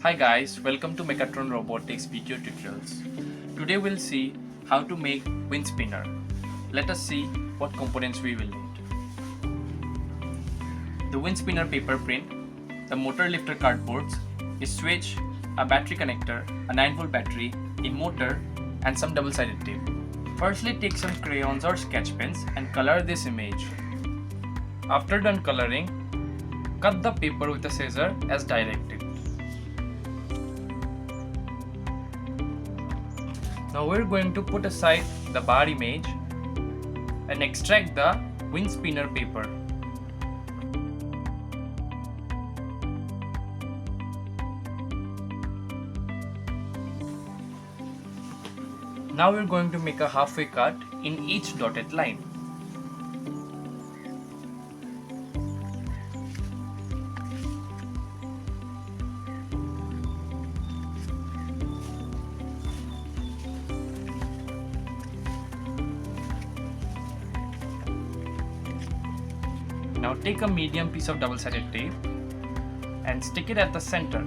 Hi guys, welcome to Mechatron Robotics video tutorials. Today we'll see how to make wind spinner. Let us see what components we will need. The wind spinner paper print, the motor lifter cardboards, a switch, a battery connector, a 9-volt battery, a motor, and some double-sided tape. Firstly, take some crayons or sketch pens and color this image. After done coloring, cut the paper with a scissor as directed. Now we're going to put aside the bar image and extract the wind spinner paper. Now we're going to make a halfway cut in each dotted line. Now take a medium piece of double-sided tape and stick it at the center.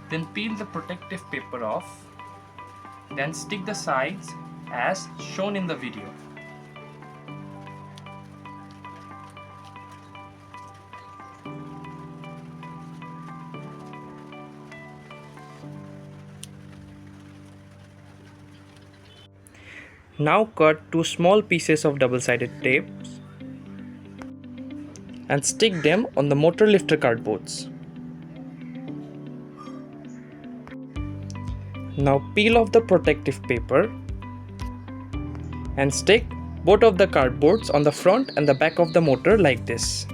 Then peel the protective paper off. Then stick the sides as shown in the video. Now cut two small pieces of double-sided tape and stick them on the motor lifter cardboards. Now peel off the protective paper and stick both of the cardboards on the front and the back of the motor like this.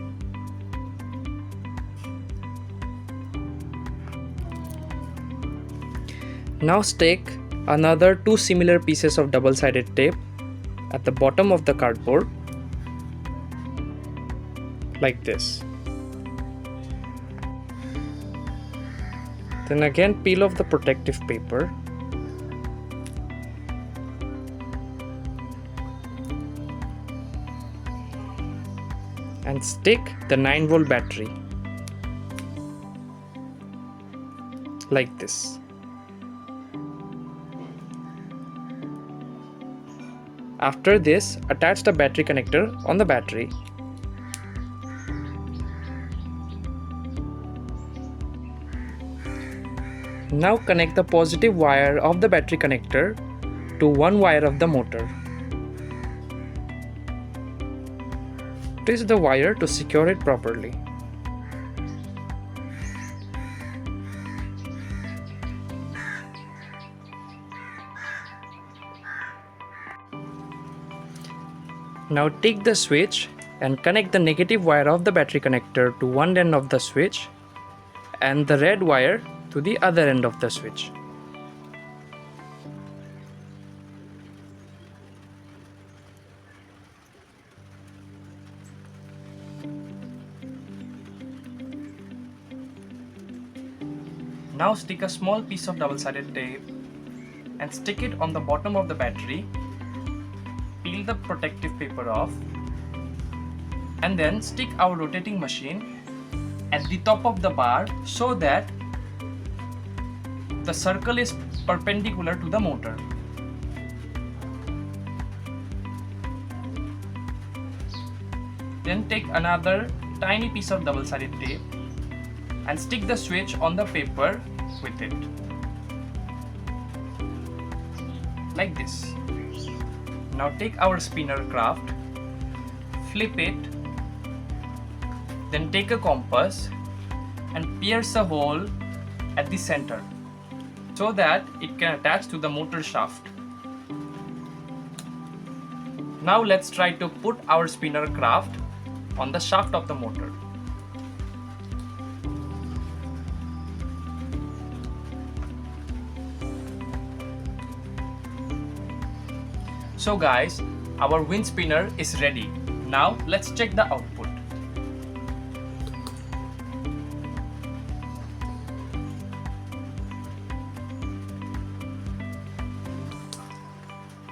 Now stick another two similar pieces of double-sided tape at the bottom of the cardboard like this. Then again peel off the protective paper and stick the 9-volt battery like this. After this, attach the battery connector on the battery. Now connect the positive wire of the battery connector to one wire of the motor. Twist the wire to secure it properly. Now take the switch and connect the negative wire of the battery connector to one end of the switch and the red wire to the other end of the switch. Now stick a small piece of double-sided tape and stick it on the bottom of the battery. Peel the protective paper off and then stick our rotating machine at the top of the bar so that the circle is perpendicular to the motor. Then take another tiny piece of double-sided tape and stick the switch on the paper with it like this. Now take our spinner craft, flip it, then take a compass and pierce a hole at the center so that it can attach to the motor shaft. Now let's try to put our spinner craft on the shaft of the motor. So guys, our wind spinner is ready. Now let's check the output.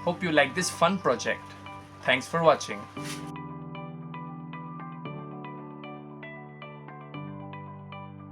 Hope you like this fun project. Thanks for watching.